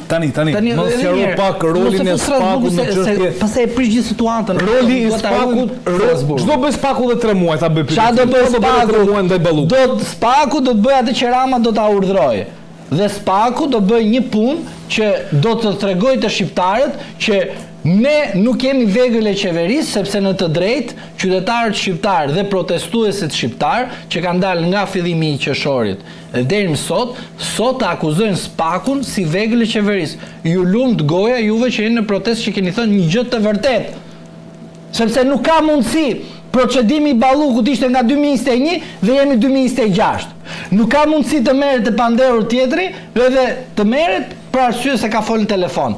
Tani, mos sqaroj pak rolin e Spakut në çështje. Pastaj e prish gjithë situatën. Roli i Spakut, çdo bëj Spaku dhe 3 muaj ta bëj. Çfarë do bëj Spaku? Ndaj Ballukut. Spaku do të bëj atë që Rama do ta urdhërojë. Dhe Spaku do bëj një punë që do të tregojë të shqiptarët që ne nuk kemi vegël e qeverisë, sepse në të drejtë qytetarët shqiptarë dhe protestuesit shqiptarë që kanë dalë nga fillimi i qershorit deri më sot akuzojnë Spakun si vegël e qeverisë. Ju lumt goja juve që jeni në protestë që keni thënë një gjë të vërtetë. Sepse nuk ka mundësi. Procedimi i Ballukut ishte nga 2021 dhe jemi 2026. Nuk ka mundësi të merret të panderur tjetri dhe të merret për arsye se ka folën telefon.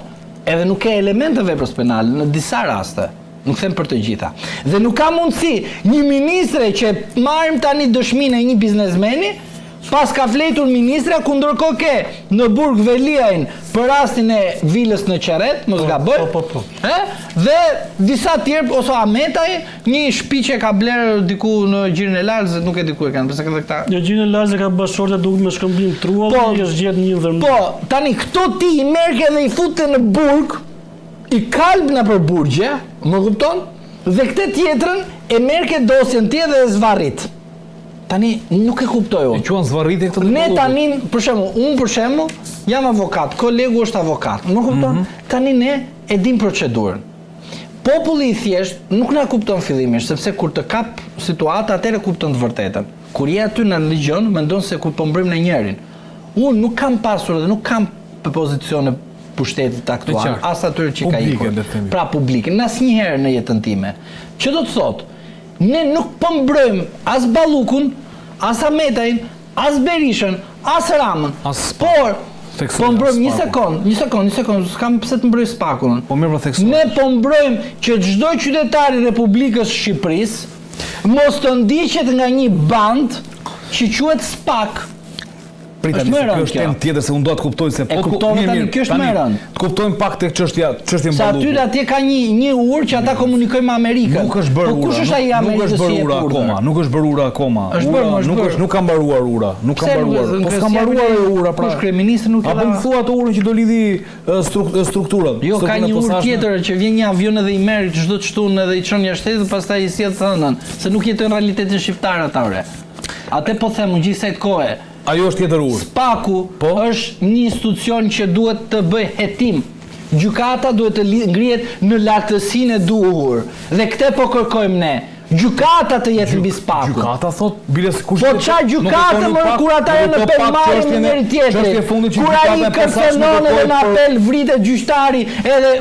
Edhe nuk ka elemente veprës penale në disa raste. Nuk them për të gjitha. Dhe nuk ka mundësi një ministre që marrim tani dëshminë e një biznesmeni, pas ka fletur ministra ku ndërkohë ke në Burg Veliajn për rastin e vilës në Qerret, mos gaboj. Po. Dhe disa tjerë ose Ametaj, një shtëpi që ka bler diku në Gjirin e Larzit, nuk e di ku e kanë, pse edhe këta. Në Gjirin e Larzit ka bashkëshorte duke me shkëmbim truall, i është gjetë një ndërmjet. Po, tani këto ti i merke dhe i fute në Burg, i kalb në për burgje, më kupton? Dhe këtë tjetrën e merke dosjen tjetër dhe zvarrit. Tani nuk e kuptoj unë. E quan zvarritje këtë të Ne tani, për shembull, jam avokat, kolegu është avokat. Nuk kupton? Tani ne e dim procedurën. Populli i thjesht nuk na kupton fillimisht, sepse kur të kap situata atëherë kupton të vërtetën. Kur je aty në ligjon, mendon se ku po mbrojmë në njërin. Unë nuk kam pasur dhe nuk kam pozicione pushtetit aktual, as atyre që ka ikur. Pra publike, në asnjëherë në jetën time. Që do të thotë, ne nuk po mbrojmë as Ballukun, as Ametajn, as Berishën, as Ramën. Por po mbrojmë një sekond, s'kam pse të mbroj Spakun. Po mirë, theksoj. Ne po mbrojmë që çdo qytetar i Republikës Shqipërisë mos të ndiqet nga një band që quhet Spak. Prita, kjo është temë tjetër se unë do të kuptoj se po kuptoj tani kjo është më rënd. Të kuptojmë pak tek çështja Ballukut. Sa aty atje ka një urë që ata komunikojnë me Amerikën. Nuk është bërë ura. Kush është ai Amerikës si e akoma? Nuk është bërë ura akoma. Nuk ka mbaruar ura. Nuk ka mbaruar. Po s'ka mbaruar ura pra. Kush kryeministri nuk e ka. Apo më thua ato urën që do lidhi strukturën. Jo, ka një urë tjetër që vjen një avion edhe i merr çdo çtun edhe i çon jashtë shtetit, pastaj i sjell thënën, se nuk jetojnë realitetin shqiptar ata ore. Atë po them unë gjithsej të kohë. Ajo është tjetër urë. Spaku është një institucion që duhet të bëj hetim. Gjykata duhet të ngrihet në lartësinë e duhur. Dhe këtë po kërkojmë ne. Gjykata të jetë mbi Spakun. Gjykata thot bile kush. Po çfarë gjykate më kur ata janë në pelmarrje me njëri tjetrin. Kur ai kërcenon edhe në apel vritet gjyqtari edhe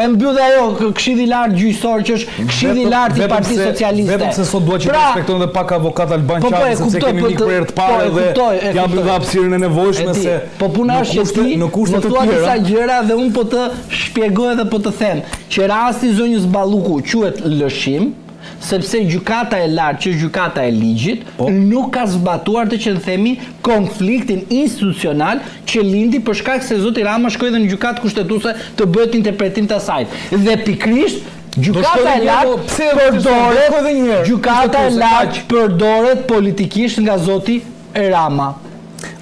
e mbyll ajo Këshilli i Lartë Gjyqësor që është Këshilli i Lartë i Partisë Socialiste. Vetëm se sot dua që të respektojnë edhe pak avokat albanqanë sepse kemi një për të parë dhe jam në hapësirën e nevojshme se po puna është që ti në kushte të tjera disa gjëra dhe un po të shpjegoj dhe po të them që rasti i zonjës Balluku quhet lëshim sepse gjykata e lartë, që gjykata e ligjit, nuk ka zbatuar të që themi konfliktin institucional që lindi për shkak se zoti Rama shkoi dhe në gjykatë kushtetuese të bëhet interpretim të asaj. Dhe pikrisht gjykata e lartë përdoret politikisht nga zoti Rama.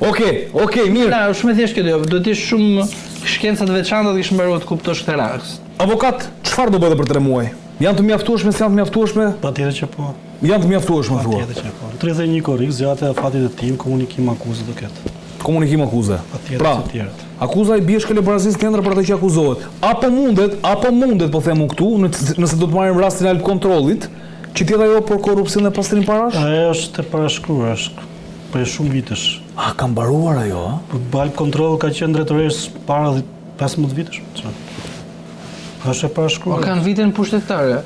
Okej, mirë. Na, është më thjesht kjo, do të ishte shumë shkenca të veçanta të kish mbaruar të kuptosh këtë rast. Avokat, çfarë do bëhet për 3 muaj? Janë të mjaftueshme, s'janë të mjaftueshme? Patjetër që po. Janë të mjaftueshme thua. Patjetër që po. 31 korrik zgjatja e fatit të tim, komunikim akuzë do ketë. Komunikim akuzë. Pra, akuza i bie shkëlbrazisë tjetër për atë që akuzohet. Apo mundet po them këtu, nëse do të marrim rastin e alb kontrollit, që tjetë ajo për korrupsion e pastrim parash? Ajo është e parashkruar, për shumë vitesh. A ka mbaruar ajo? Po alb kontroll ka qenë drejtoresh para 15 vitesh. Është e parashkruar. Po kanë viten pushtetare.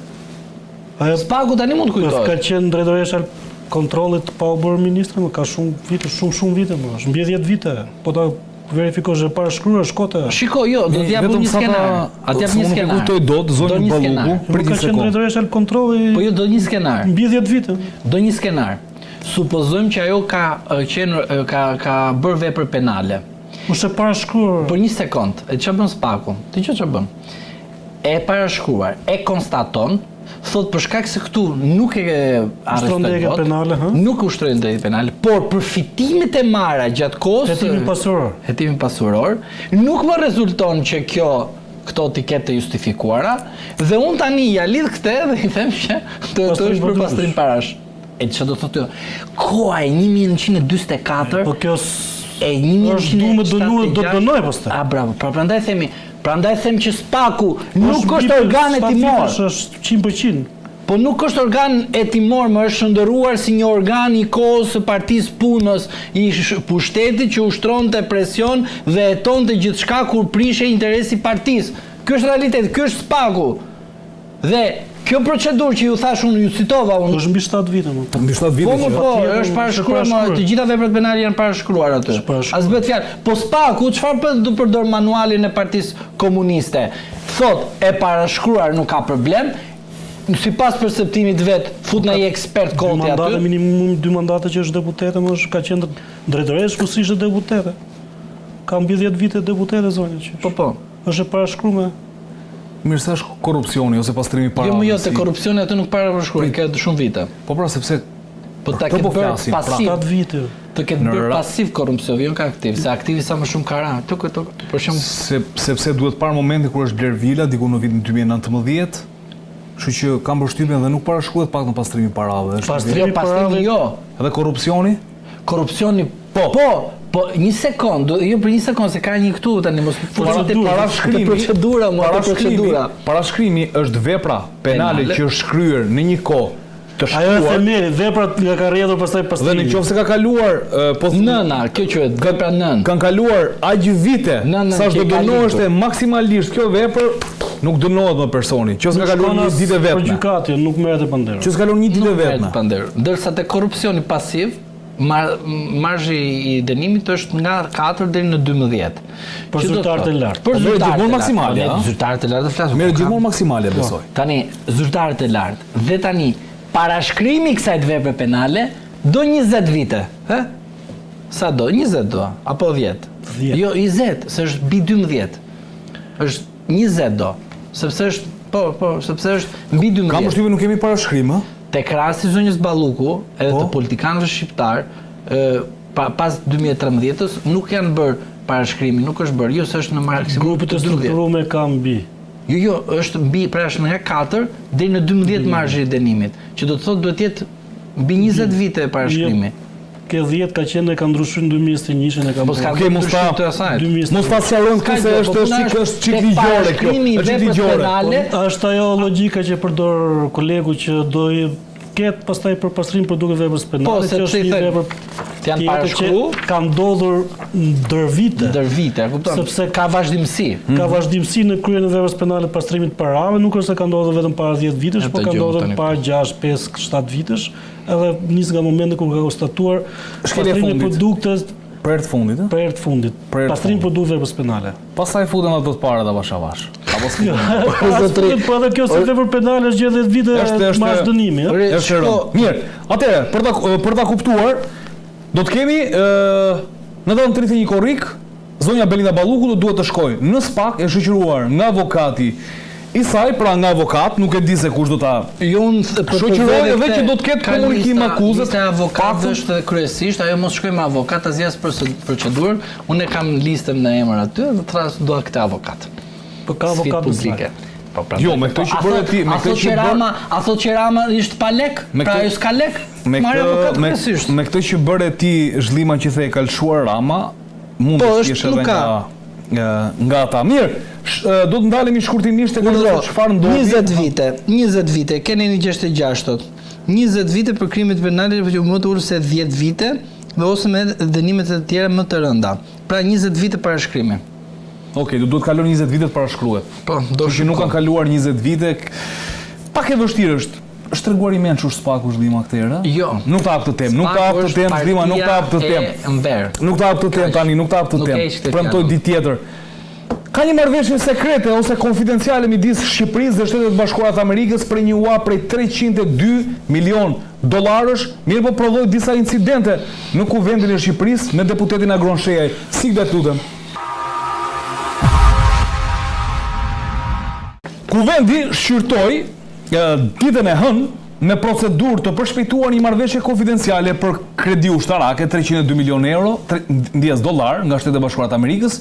Spaku tani mund të kujtohet. Ka qenë drejtoresha kontrollit pa u bërë ministre, më ka shumë vite, shumë vite më. Është mbi 10 vite. Po ta verifikosh e parashkruar shkote. Shiko, jo, do t'jap një skenar. Atë jap një skenar. Nuk kujtoj dot zonën Balluku, për ka qenë drejtoresha kontrolli. Po jo, do një skenar. Mbi 10 vite. Do një skenar. Supozojmë që ajo ka bërë vepër penale. Është e parashkruar. Për një sekond, ç'a bën Spaku? Ti ç'a bën? E parashkruar, e konstaton thot për shkak se këtu nuk e arrestoi penale, nuk ushtroi ndërhyrje penale, por përfitimet e marra gjatë kohës hetimin pasuror, nuk më rezulton që këto të ketë justifikuara, dhe unë tani ja lidh këtë dhe i them që të është për pastrim parash. E që do thotë, koha e 1944 po kjo e është duhet do të dënoj pastaj. Bravo, prandaj them që SPAK-u nuk është organ hetimor. Është 100%. Po nuk është organ hetimor, më është shndërruar si një organ i kohës së Partisë Punës, i pushtetit që ushtronte presion dhe hetonte gjithçka kur prishej interesi i partisë. Ky është realiteti, ky është SPAK-u. Dhe kjo procedurë që ju thash unë, ju citova unë. Është mbi 7 vite më. Mbi 7 vite. Po, është parashkruar, të gjitha veprat penale janë parashkruar aty. As bëhet fjalë. Po SPAK-u çfarë do përdor manualin e Partisë Komuniste? Thot, e parashkruar nuk ka problem. Sipas perceptimit vet, fut në një ekspert konti aty. Minimum 2 mandate që është deputete, më ka qenë drejtoresh, po si ishte deputete. Ka mbi 10 vite deputete zonja që. Po. Është e parashkruar. Mirë se është korrupsioni ose pastrimi i parave. Jo, te korrupsioni aty nuk parashkruhet, ka shumë vite. Po pra sepse ta ketë bërë pasiv. 7 vite. Të ketë bërë pasiv korrupsion, jo ka aktiv, se aktivi sa më shumë ka ra. Për shembull, sepse duhet parë momenti kur është bler vila diku në vitin 2019. Kështu që kam përshtypjen dhe nuk parashkruhet pak në pastrimi i parave. Pastrimi jo. Edhe korrupsioni? Korrupsioni po, një sekond, jo për një sekond se ka një këtu tani mos parashkrimi është vepra penale që është shkryer në një kohë të shkuar. Ajo është themeli, veprat nga ka rrjedhur pastaj pastrimi. Dhe nëse ka kaluar nëna, kjo quhet vepra nën. Kanë kaluar aq vite, sa do dënohesh maksimalisht kjo vepër, nuk dënohet më personi. Nëse ka kaluar një ditë vetëm. Për gjykatje nuk merret e pandero. Nëse ka kaluar një ditë vetëm. Ndërsa te korrupsioni pasiv marzhi i dënimit është nga 4 deri në 12. Për zyrtarët e lartë. Për zyrtarët maksimale, zyrtarët e lartë flas. Merë gjithmonë maksimale, besoj. Tani zyrtarët e lartë dhe tani parashkrimi i kësaj vepre penale do 20 vite, ë? Sa do? 20 do apo 10? Jo, 20, se është mbi 12. Është 20 do, sepse është sepse është mbi 12. Kam përshtypjen nuk kemi parashkrim, ë? Tek rasti i zonjës Balluku, edhe të politikanëve shqiptar, pas 2013-s nuk janë bërë parashkrimi, nuk është bërë, jo se është në maksimum grupi të strukturuar ka mbi. Jo, është mbi, pra është nga 4 deri në 12 marzhi i dënimit, që do të thotë duhet jetë mbi 20 vite parashkrimi. Ke 10 ka qenë dhe ka ndryshuar në 2021-n e ka bërë. Okej, mos ta sqarojmë këtë se është çik ligjore kjo. Është ligjore. Është ajo logjika që përdor kolegu që do i ketë pastaj për pastrim produkte veprës penale, që është një vepër janë parashkruar, ka ndodhur ndër vite. E kupton? Sepse ka vazhdimsi. Ka vazhdimsi në kryen e veprës penale pastrimit parave, nuk është se ka ndodhur vetëm para 10 vitesh, por ka ndodhur para 6, 5, 7 vitesh, edhe nis nga momenti kur ka konstatuar pastrimi i produkteve për herë të fundit, ë? Për herë të fundit. Pastrim produkteve veprës penale. Pastaj futen ato të para avash avash. Apo s'ka. Po edhe kjo se vepër penale është gjithë 10 vite marrë dënimi, ë? Është mirë. Atëherë, për ta kuptuar, do të kemi në datën 31 korrik, zonja Belinda Balluku duhet të shkojë në SPAK, e shoqëruar nga avokati i saj, pra nga avokat, nuk e di se kush do ta. Jo, shoqëroj edhe që do të ketë komunikim akuzës. Lista e avokatëve është kryesisht, ajo mos shkoj me avokat, asnjë procedurë. Unë kam listën në emër aty dhe tras do këtë avokat. Po ka avokat publike. Jo, me këtë që bëre ti, me këtë që bëre. A thot që Rama ishte pa lek? Pra ai s'ka lek? Me këtë që bëre ti zhllima që the e ka lëshuar Rama, mund të jesh edhe nga ata. Mirë. Do të ndalemi shkurtimisht tek çfarë ndodhi. 20 vite, keni një 66-tot. 20 vite për krimet penale që mund të ulë se 10 vite dhe ose me dënimet e tjera më të rënda. Pra 20 vite parashkrimi. Okej, do të kalon 20 vite të parashkruhet. Po, do që nuk kanë kaluar 20 vite. Pak e vështirë është. Është treguar i mençur SPAK-u zhdima këtë herë? Jo. Nuk ta hap të temë, nuk ta hap të temë zhdima, nuk ta hap të temë. Nuk ta hap të temë tani, nuk ta hap të temë. Premtoj ditë tjetër. Ka një marrëveshje sekrete ose konfidenciale midis Shqipërisë dhe Shtetet Bashkuara të Amerikës për një ua prej 302 milion dollarësh, mirë po prodhoi disa incidente në kuvendin e Shqipërisë me deputetin Agron Shejaj. Siklet lutem. Kuvendi shqyrtoi ditën e hënë me procedurë të përshpejtuar një marrëveshje konfidenciale për kredi ushtarake 302 milion euro, ndjes dollar nga Shtetet e Bashkuara të Amerikës.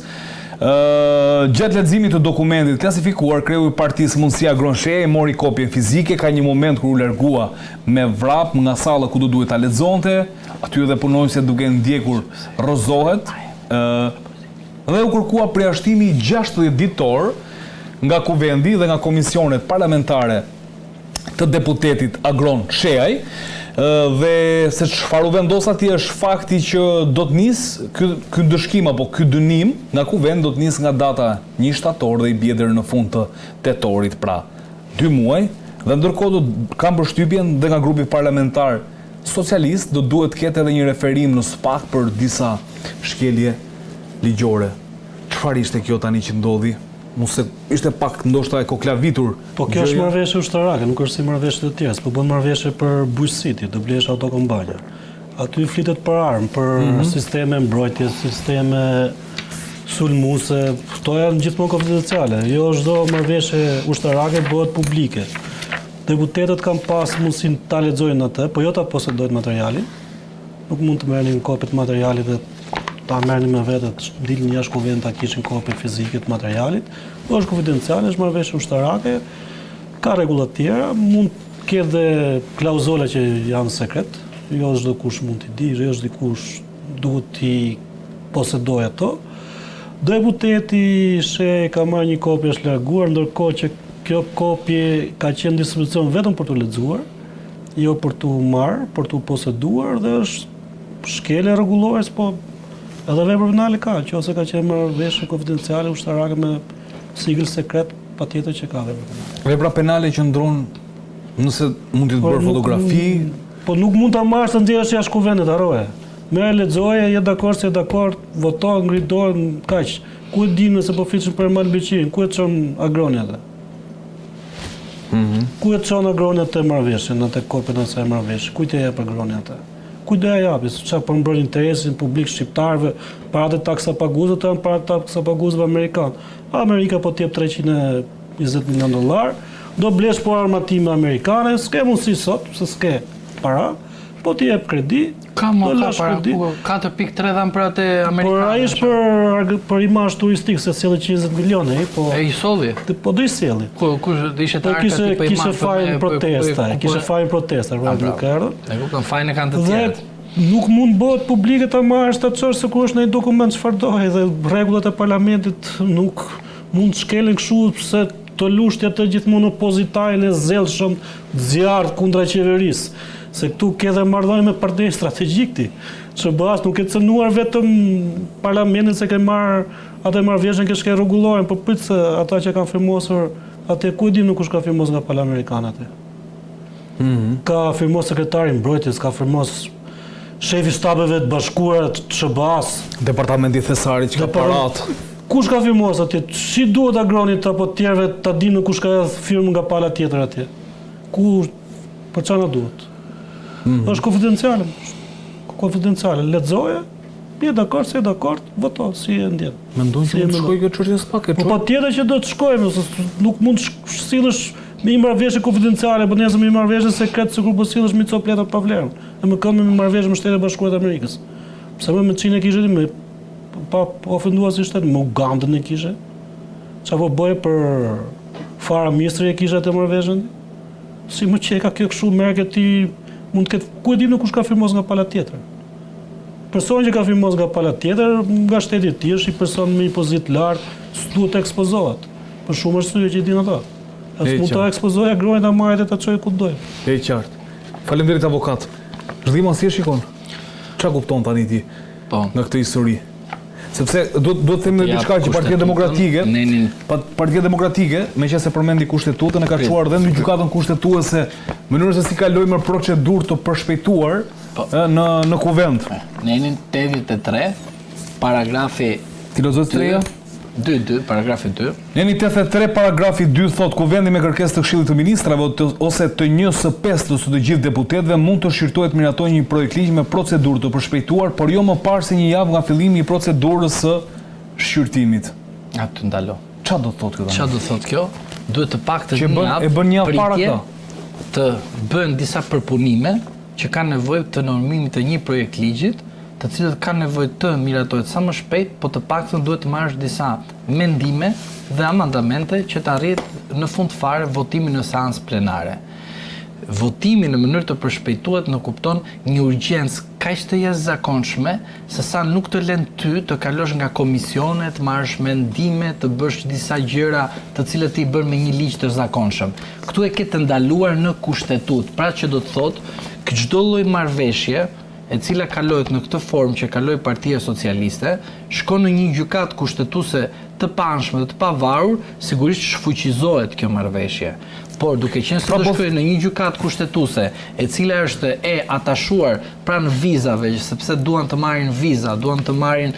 Gjatë leximit të dokumentit klasifikuar, kreu i partisë Mundësia Gronsheje mori kopje fizike, ka një moment kur u largua me vrap nga salla ku do duhet ta lexonte, aty edhe punonjësia duke ndjekur rrozohet, dhe u kërkua përjashtimi 60 ditor nga kuvendi dhe nga komisionet parlamentare të deputetit Agron Sheaj, dhe se çfarë u vendos atje është fakti që do të nis ky ndëshkim apo ky dënim nga kuvend do të nis nga data 1 shtator dhe i bie deri në fund të tetorit, pra 2 muaj, dhe ndërkohë do kam përshtypjen dhe nga grupi parlamentar socialist do duhet të ketë edhe një referim në SPAK për disa shkelje ligjore. Çfarë ishte kjo tani që ndodhi? Mos ishte pak ndoshta e koklavitur. Po kjo është marrëveshje ushtarake, nuk është si marrëveshje të tjera, po bën marrëveshje për bujqësitje, do blesh autokombanja. Aty flitet për armë, për sisteme mbrojtje, sisteme sulmuese, këto janë gjithmonë konfidenciale. Jo çdo marrëveshje ushtarake bëhet publike. Deputetët kanë pas mundësinë ta lexojnë atë, po jo ta posedojnë materialin. Nuk mund të merrnin kopje të materialit dhe ta merrni me vete, dilni jashtë kuvendit ta kishin kopje fizike të materialit. Është konfidenciale, është marrëveshje ushtarake, ka rregulla të tjera, mund të ketë dhe klauzola që janë sekret, jo çdo kush mund t'i di, jo çdo kush duhet t'i posedojë ato. Deputeti Shej ka marrë një kopje është larguar, ndërkohë që kjo kopje ka qenë në dispozicion vetëm për t'u lexuar, jo për t'u marrë, për t'u poseduar, dhe është shkelje rregullore, po edhe vepër penale ka, nëse ka qenë marrëveshje konfidenciale ushtarake me sigël sekret, patjetër që ka vepër penale. Vepra penale që ndron nëse mund të bërë fotografi, po nuk mund ta marrësh të nxjerrësh jashtë kuvendit, haroje. Merr lexoje, je dakord se je dakord, voto, ngrit dorën, kaq. Ku e di nëse po flitin për Ermal Beqirin, ku e çon Agroni atë? Ku e çon Agroni atë marrëveshjen, atë kopën e asaj marrëveshje? Kujt e jep Agroni atë? Kujt do ja japi? Çfarë po mbron interesin publik shqiptarëve, paratë taksapaguzëve të janë paratë taksapaguzëve amerikan. Amerika po t'jep $320 milion, do blesh po armatime amerikane, s'ke mundësi sot, se s'ke para, po t'i jep kredi, do lash kredi. 4.3 dhanë për atë amerikane. Por ai është për imazh turistik, se sjellë 120 milionë, po. E i solli? Po do i sjelli. Kush ishte të arka tipa imazh? Kishte fajin protesta, kishte fajin protesta, nuk erdhën. E kupton, fajin e kanë të tjerët. Nuk mund bëhet publike ta marrësh ta çosh se kur është në një dokument çfarë doje, dhe rregullat e parlamentit nuk mund të shkelen kështu pse të lushtja të gjithmonë opozitarin e zellshëm, zjarrt kundra qeverisë. Se këtu ke dhe marrëdhënie me parti strategjik ti. Ç'bas nuk e cënuar vetëm parlamentin se ke marrë atë marrëveshjen që shke rregulloren, por prit se ata që kanë firmosur atë ku e di nuk kush ka firmos nga Palamerikana atë. Ka firmos sekretari mbrojtjes, ka firmos shefi shtabeve të bashkuara të SBA-s, departamenti thesarit që ka parat. Kush ka firmos atje? Si duhet Agronit apo të tjerëve ta dinë kush ka firmë nga pala tjetër atje? Ku për çfarë na duhet? Është konfidenciale. Konfidenciale, lexoje, je dakord, se je dakord, voto, si e ndjen. Mendoj që mund të shkojë kjo çështje s'pak e çoj. Po patjetër që do të shkojmë, se nuk mund të sillesh me një marrëveshje konfidenciale, po nëse me një marrëveshje sekret sikur po sillesh me copletat pa vlerë. E më këmbë me marrëveshje me Shtetet e Bashkuara të Amerikës. Pse më Çinë kishte me pa ofenduar si shtet, me Ugandën e kishe. Çfarë po bëj për fara ministri e kisha të marrëveshjen? Si më çeka kjo kështu merr ti mund të ketë ku e di nuk kush ka firmos nga pala tjetër. Personi që ka firmos nga pala tjetër, nga shteti i tij, është një person me një pozitë lartë, duhet të ekspozohet. Për shumë arsye që i din ata. As mund ta ekspozojë Agronit ta marrë ta çojë ku dojë. E qartë. Faleminderit avokat. Zhdima si e shikon? Ç'a kupton tani ti? Po. Nga këtë histori. Sepse duhet të them diçka që Partia Demokratike, meqense përmendi kushtetutën, e ka çuar dhe në gjykatën kushtetuese mënyrën se si kalojmë procedurë të përshpejtuar në kuvend. Në enin 83, paragrafi Filozofia 3-ja? 2, paragrafi 2. Në enin 83, paragrafi 2 thot kuvendi me kërkesë të Këshillit të Ministrave ose të 1/5 të gjithë deputetëve mund të shqyrtohet miratojë një projekt ligj me procedurë të përshpejtuar, por jo më parë se një javë nga fillimi i procedurës së shqyrtimit. Atë ndalo. Ç'a do të thotë kjo? Ç'a do të thotë kjo? Duhet të paktën një javë. E bën një javë para këtë. të bën disa përpunime që kanë nevojë të normimit të një projekt ligjit, të cilët kanë nevojë të miratohet sa më shpejt, po të paktën duhet të marrësh disa mendime dhe amandamente që të arrit në fund fare votimin në seancë plenare. Votimi në mënyrë të përshpejtuar në kupton një urgjencë kaq të jashtëzakonshme, se sa nuk të lën ty të kalosh nga komisione, të marrësh mendime, të bësh disa gjëra të cilët ti bën me një ligj të zakonshëm. Ktu e ke të ndaluar në kushtetut, pra që do të thotë që çdo lloj marrëveshje e cila kalohet në këtë formë që kaloi Partia Socialiste, shkon në një gjykatë kushtetuese të panshme dhe të pavarur, sigurisht shfuqizohet kjo marrëveshje. Por duke qenë se do shkojë në një gjykatë kushtetuese, e cila është e atashuar pranë vizave, sepse duan të marrin viza, duan të marrin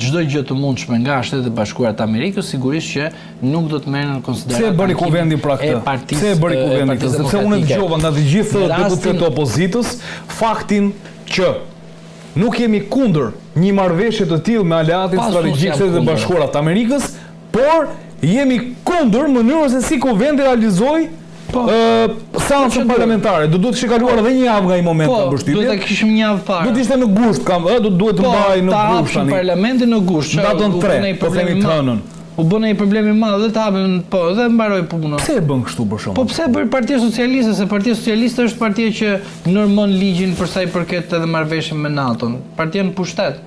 çdo gjë të mundshme nga Shtetet e Bashkuara të Amerikës, sigurisht që nuk do të merren në konsiderat. Pse e bëri kuvendi pra këtë? Pse e bëri kuvendi? Sepse unë dëgjova nga të gjithë deputetët e opozitës faktin që nuk jemi kundër një marrëveshje të tillë me aleatin strategjik të Shtetit e Bashkuara të Amerikës, por jemi kundër mënyrës se si kuvendi realizoi seancën parlamentare. Do duhet të kaluar edhe një javë nga ai moment në mbështetje. Duhet ta kishim një javë para. Do të ishte në gusht, duhet të mbahej në gusht tani. Parlamentin në gusht. Datën 3, po themi të hënën. U bën një problem i madh dhe të hapën dhe mbaroi punën. Pse e bën kështu për shkak? Po pse bëri Partia Socialiste? Se Partia Socialiste është partia që normon ligjin për sa i përket edhe marrëveshjen me NATO-n. Partia në pushtet.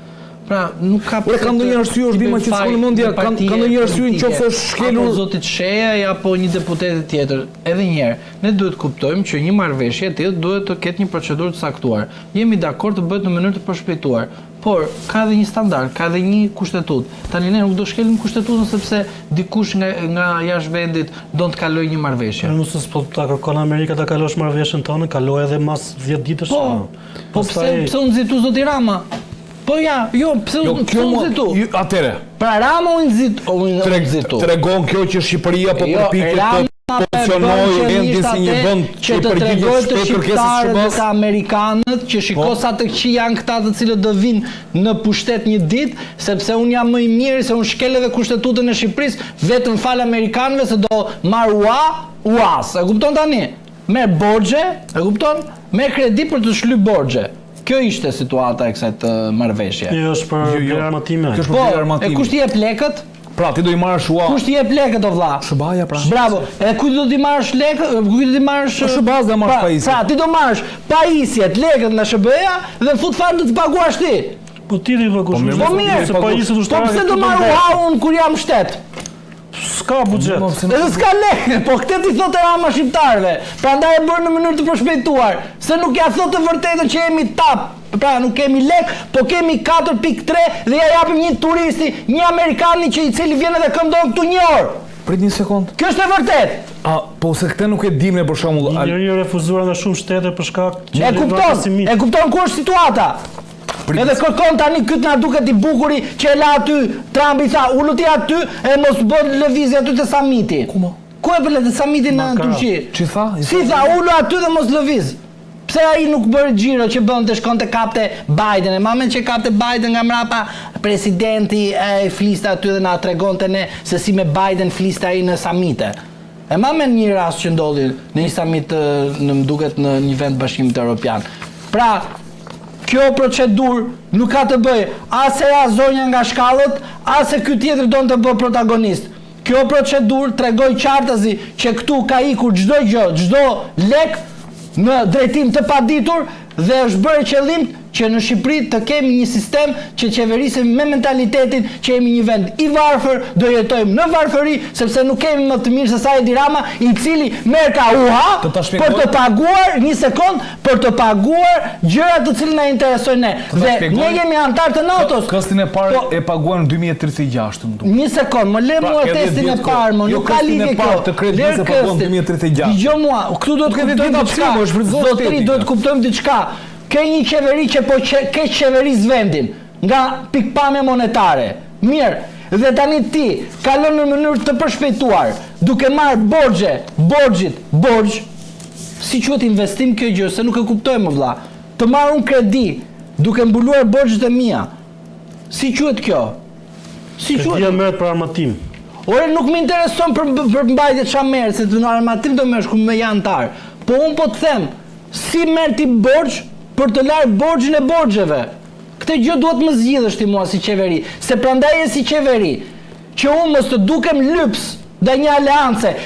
Pra, nuk ka pse. Ka ndonjë arsye është dima që s'ka mendja, ka ndonjë arsye nëse është shkelur apo zotit Sheja apo një deputet tjetër. Edhe një herë, ne duhet të kuptojmë që një marrëveshje e tillë duhet të ketë një procedurë të saktuar. Jemi dakord të bëhet në mënyrë të përshpejtuar, por ka edhe një standard, ka edhe një kushtetut. Tani ne nuk do shkelim kushtetutën sepse dikush nga jashtë vendit do të kalojë një marrëveshje. Nëse s'po ta kërkon Amerika ta kalosh marrëveshjen tonë, kaloj edhe mas 10 ditësh. Po pse u nxitu zoti Rama? Po ja, pse u nxitu? Atëre. Pra Rama u nxitu. Tregon kjo që Shqipëria po përpiqet të pozicionojë vendin si një vend që të tregojë të shqiptarët dhe të amerikanët që shiko sa të këqij janë këta të cilët do vinë në pushtet një ditë, sepse unë jam më i miri se unë shkel edhe kushtetutën e Shqipërisë vetëm fal amerikanëve se do marr uas. E kupton tani? Merr borxhe, e kupton? Merr kredi për të shlyr borxhe. Kjo ishte situata e kësaj marrëveshje. Jo, është për vlerë armatime. Kjo është për vlerë armatime. E kush ti jep lekët? Pra, ti do i marrësh ua. Kush ti jep lekët o vlla? SBA-ja pra. Bravo. E ku do ti marrësh lekët? Ku do ti marrësh? SBA do marrësh pajisjet. Pra, ti do marrësh pajisjet, lekët nga SBA-ja dhe fut fare të paguash ti. Po ti do paguash. Po mirë, se pajisjet ushtarake. Po pse do marr uaun kur jam shtet? S'ka buxhet. Edhe s'ka lekë, po këtë ti thotë Rama shqiptarëve. Prandaj e bën në mënyrë të përshpejtuar, se nuk ja thotë të vërtetën që jemi tap. Pra nuk kemi lek, po kemi 4.3 dhe ja japim një turisti, një amerikani që i cili vjen edhe këndon këtu një orë. Prit një sekond. Kjo është e vërtet. Po se këtë nuk e dimë për shembull. Njëri refuzuar nga shumë shtete për shkak e kupton ku është situata. Edhe kërkon tani këtë na duket i bukuri që e la aty, Trump i tha, ulu ti aty e mos bën lëvizje aty te samiti. Ku e bën te samiti në Turqi? Çi tha? Si tha, ulu aty dhe mos lëviz. Pse ai nuk bëri xhiro që bën të shkonte kapte Biden, e mamen që kapte Biden nga mrapa presidenti e fliste aty dhe na tregonte ne se si me Biden fliste ai në samite. E mamen një rast që ndodhi në një samit në më duket në një vend Bashkimit Evropian. Pra, kjo procedurë nuk ka të bëjë as e zonja nga shkallët, as e ky tjetër don të bëjë protagonist. Kjo procedurë tregoi qartësi që këtu ka ikur çdo gjë, çdo lek në drejtim të paditur dhe është bërë qëllim që në Shqipëri të kemi një sistem që qeverisim me mentalitetin që jemi një vend i varfër, do jetojmë në varfëri sepse nuk kemi më të mirë se sa Edi Rama, i cili merr ka për të paguar një sekond, për të paguar gjërat të cilat na interesojnë ne. Dhe ne jemi antar të NATO-s. Kostin e parë e paguan në 2036, më duket. Një sekond, më le mua testin e parë, më nuk ka lidhje kjo. Le të paguan 2036. Dëgjoj mua, këtu do të kuptojmë diçka. Zotëri, do të kuptojmë diçka. Ke një qeveri që po ke qeveris vendin nga pikpamja monetare. Mirë, dhe tani ti kalon në mënyrë të përshpejtuar, duke marrë borxh, si quhet investim kjo gjë, se nuk e kuptojmë vëlla. Të marr un kredi duke mbuluar borxhet e mia. Si quhet kjo? Si quhet? Kredia merret për armatim. Ore nuk më intereson për mbajtje çfarë merr, se në armatim do merresh ku më janë antar. Po unë po të them, si merr ti borxh për të larë borxhin e borxheve? Këtë gjë duhet më zgjidhësh ti mua si qeveri, se prandaj e si qeveri, që unë mos të dukem lyps dhe një aleance,